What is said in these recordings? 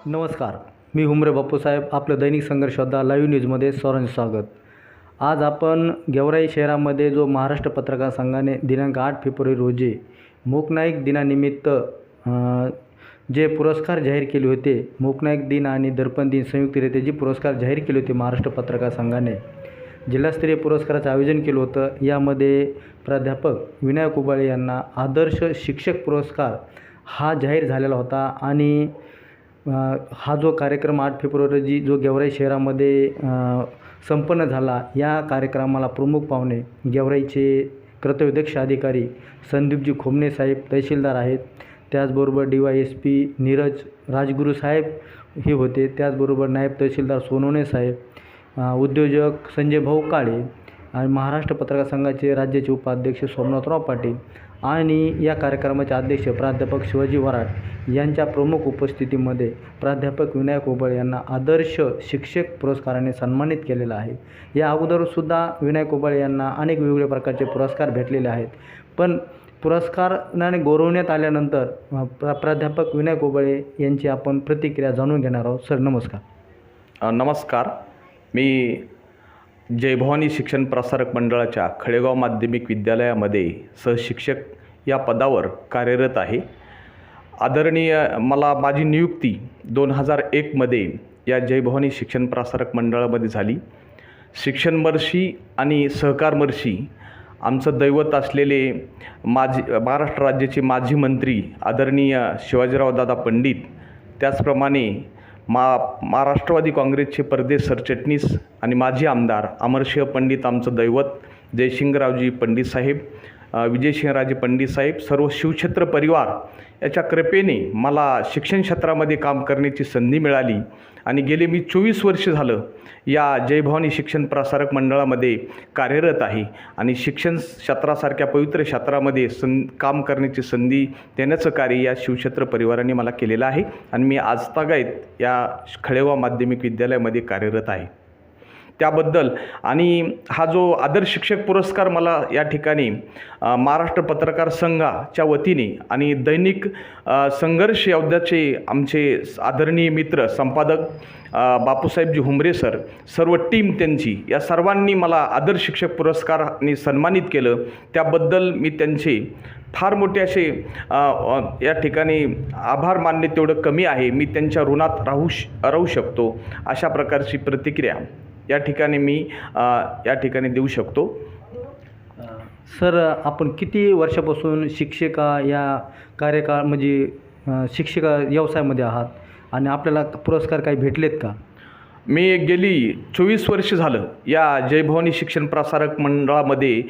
नमस्कार. मी हुमरे बापूसाहेब. आपलं दैनिक संघर्ष योद्धा लाईव्ह न्यूजमध्ये सर्वांचे स्वागत. आज आपण गेवराई शहरामध्ये जो महाराष्ट्र पत्रकार संघाने दिनांक 8 फेब्रुवारी रोजी मूकनाईक दिनानिमित्त जे पुरस्कार जाहीर केले होते, मूकनाईक दिन आणि दर्पण दिन संयुक्तरित्या जे पुरस्कार जाहीर केले होते महाराष्ट्र पत्रकार संघाने, जिल्हास्तरीय पुरस्काराचं आयोजन केलं होतं. यामध्ये प्राध्यापक विनायक उबाळे यांना आदर्श शिक्षक पुरस्कार हा जाहीर झालेला होता. आणि हा जो कार्यक्रम 8 फेब्रुवारी रोजी जो गेवराई शहरामध्ये संपन्न झाला, या कार्यक्रमाला प्रमुख पाहुणे गेवराईचे कर्तव्यदक्ष अधिकारी संदीपजी खोमणे साहेब तहसीलदार आहेत. त्याचबरोबर DYSP नीरज राजगुरू साहेब हे होते. त्याचबरोबर नायब तहसीलदार सोनवणे साहेब, उद्योजक संजय भाऊ काळे आणि महाराष्ट्र पत्रकार संघाचे राज्याचे उपाध्यक्ष सोमनाथराव पाटील आणि या कार्यक्रमाचे अध्यक्ष प्राध्यापक शिवाजी वराड यांच्या प्रमुख उपस्थितीमध्ये प्राध्यापक विनायक उबाळे यांना आदर्श शिक्षक पुरस्काराने सन्मानित केलेलं आहे. या अगोदरसुद्धा विनायक उबाळे यांना अनेक वेगवेगळ्या प्रकारचे पुरस्कार भेटलेले आहेत. पण पुरस्काराने गौरवण्यात आल्यानंतर प्राध्यापक विनायक उबाळे यांची आपण प्रतिक्रिया जाणून घेणार आहोत. सर नमस्कार. नमस्कार. मी जयभवानी शिक्षण प्रसारक मंडळाच्या खळेगाव माध्यमिक विद्यालयामध्ये सहशिक्षक या पदावर कार्यरत आहे. आदरणीय मला माझी नियुक्ती 2001मध्ये या जयभवानी शिक्षण प्रसारक मंडळामध्ये झाली. शिक्षणमर्षी आणि सहकारमर्षी आमचं दैवत असलेले महाराष्ट्र राज्याचे माजी मंत्री आदरणीय शिवाजीराव दादा पंडित, त्याचप्रमाणे महाराष्ट्रवादी काँग्रेसचे परदेश सरचिटणीस आणि माजी आमदार अमरसिंह पंडित आमचं दैवत, जयसिंगरावजी पंडित साहेब, विजयसिंहराजे पंडित साहेब, सर्व शिवक्षेत्र परिवार याच्या कृपेने मला शिक्षण क्षेत्रामध्ये काम करण्याची संधी मिळाली. आणि गेले मी 24 वर्ष झालं या जयभवानी शिक्षण प्रसारक मंडळामध्ये कार्यरत आहे. आणि शिक्षण क्षेत्रासारख्या पवित्र क्षेत्रामध्ये काम करण्याची संधी देण्याचं कार्य या शिवक्षेत्र परिवाराने मला केलेलं आहे. आणि मी आजतागायत या खळेगाव माध्यमिक विद्यालयामध्ये कार्यरत आहे. त्याबद्दल आणि हा जो आदर्श शिक्षक पुरस्कार मला या ठिकाणी महाराष्ट्र पत्रकार संघाच्या वतीने आणि दैनिक संघर्ष योद्ध्याचे आमचे आदरणीय मित्र संपादक बापूसाहेबजी हुमरे सर, सर्व टीम त्यांची, या सर्वांनी मला आदर्श शिक्षक पुरस्काराने सन्मानित केलं. त्याबद्दल मी त्यांचे फार मोठे असे या ठिकाणी आभार मानणे तेवढं कमी आहे. मी त्यांच्या ऋणात राहू शकतो अशा प्रकारची प्रतिक्रिया या ठिकाणी मी या ठिकाणी देऊ शकतो. सर, आपण किती वर्षापासून शिक्षिका या कार्यकाळ म्हणजे शिक्षिका व्यवसायामध्ये आहात आणि आपल्याला पुरस्कार काही भेटलेत का? मी गेली 24 वर्ष झालं या जयभवानी शिक्षण प्रसारक मंडळामध्ये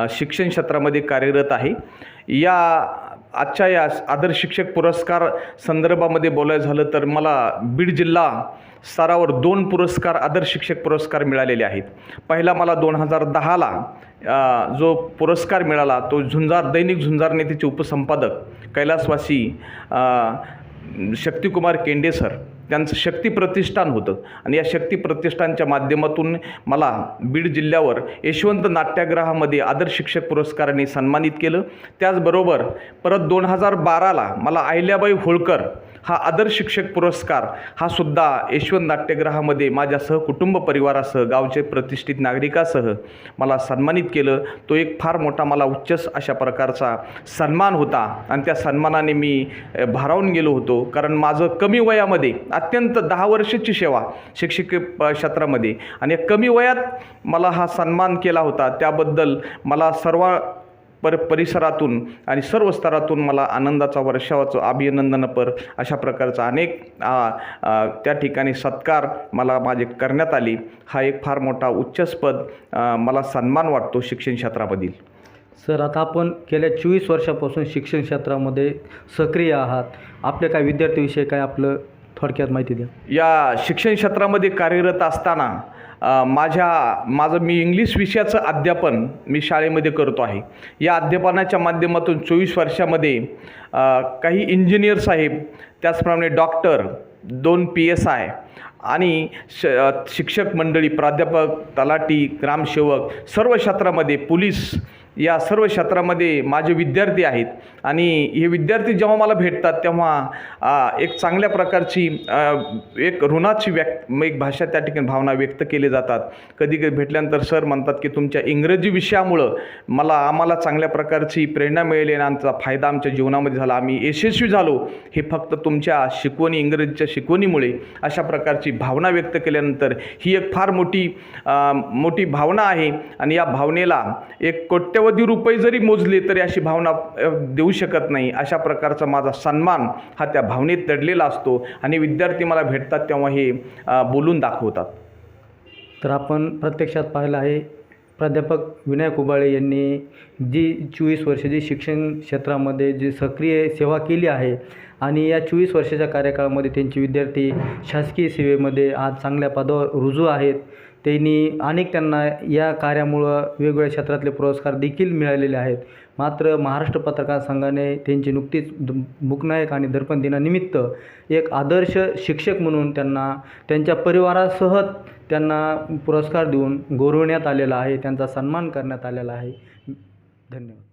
शिक्षण क्षेत्रामध्ये कार्यरत आहे. या आजच्या या आदर्श शिक्षक पुरस्कार संदर्भामध्ये बोलायचं झालं तर मला बीड जिल्हा स्तरावर 2 पुरस्कार आदर्श शिक्षक पुरस्कार मिळालेले आहेत. पहिला मला 2010ला जो पुरस्कार मिळाला तो दैनिक झुंजार नेतेचे उपसंपादक कैलासवासी शक्तिकुमार केंडे सर, त्यांचं शक्ती प्रतिष्ठान होतं. आणि या शक्ती प्रतिष्ठानच्या माध्यमातून मला बीड जिल्ह्यावर यशवंत नाट्यगृहामध्ये आदर्श शिक्षक पुरस्काराने सन्मानित केलं. त्याचबरोबर परत 2012ला मला अहिल्याबाई होळकर हा आदर्श शिक्षक पुरस्कार हा सुद्धा यशवंत नाट्यगृहामध्ये माझ्यासह कुटुंब परिवारासह गावचे प्रतिष्ठित नागरिकासह मला सन्मानित केलं. तो एक फार मोठा मला उच्च अशा प्रकारचा सन्मान होता. आणि त्या सन्मानाने मी भारावून गेलो होतो, कारण माझं कमी वयामध्ये अत्यंत 10 वर्षाची सेवा शिक्षक क्षेत्रामध्ये आणि या कमी वयात मला हा सन्मान केला होता. त्याबद्दल मला सर्व परिसरातून आणि सर्व स्तरातून मला आनंदाचा वर्षावाचं अभिनंदनपर अशा प्रकारचा अनेक त्या ठिकाणी सत्कार मला माझे करण्यात आले. हा एक फार मोठा उच्चपद मला सन्मान वाटतो शिक्षण क्षेत्रामधील. सर, आता आपण गेल्या 24 वर्षापासून शिक्षण क्षेत्रामध्ये सक्रिय आहात. आपल्या काय विद्यार्थीविषयी काय आपलं थोडक्यात माहिती द्या. या शिक्षण क्षेत्रामध्ये कार्यरत असताना माझं मी इंग्लिश विषयाचं अध्यापन मी शाळेमध्ये करतो आहे. या अध्यापनाच्या माध्यमातून 24 वर्षामध्ये काही इंजिनियर साहेब, त्याचप्रमाणे डॉक्टर, 2 PSI आणि शिक्षक मंडळी, प्राध्यापक, तलाठी, ग्रामसेवक, सर्व क्षेत्रामध्ये पोलीस या सर्व क्षेत्रामध्ये माझे विद्यार्थी आहेत आणि हे विद्यार्थी जेव्हा मला भेटतात तेव्हा एक चांगल्या प्रकारची एक ऋणाची एक भाषा त्या ठिकाणी भावना व्यक्त केली जातात. कधी कधी भेटल्यानंतर सर म्हणतात की तुमच्या इंग्रजी विषयामुळं आम्हाला चांगल्या प्रकारची प्रेरणा मिळाली आणि आमचा फायदा आमच्या जीवनामध्ये झाला, आम्ही यशस्वी झालो, हे फक्त तुमच्या इंग्रजीच्या शिकवणीमुळे, अशा प्रकारची भावना व्यक्त केल्यानंतर ही एक फार मोठी भावना आहे. आणि या भावनेला एक कोट्यवधी रुपये जरी मोजले तरी अशी भावना देऊ शकत नाही. अशा प्रकारचा माझा सन्मान हा त्या भावनेत दडलेला असतो आणि विद्यार्थी मला भेटतात तेव्हा हे बोलून दाखवतात. तर आपण प्रत्यक्षात पाहिलं आहे, प्राध्यापक विनायक उबाळे यांनी जी 24 वर्षाची शिक्षण क्षेत्रामध्ये जी सक्रिय सेवा केली आहे आणि या 24 वर्षाच्या कार्यकाळामध्ये त्यांचे विद्यार्थी शासकीय सेवेमध्ये आज चांगल्या पदावर रुजू आहेत. त्यांना या कार्यामुळं वेगवेगळ्या क्षेत्रातले पुरस्कार देखील मिळालेले आहेत. मात्र महाराष्ट्र पत्रकार संघाने त्यांची नुकतीच मूकनायक आणि दर्पण दिनानिमित्त एक आदर्श शिक्षक म्हणून त्यांच्या परिवारासह त्यांना पुरस्कार देऊन गौरवण्यात आलेला आहे, त्यांचा सन्मान करण्यात आलेला आहे. धन्यवाद.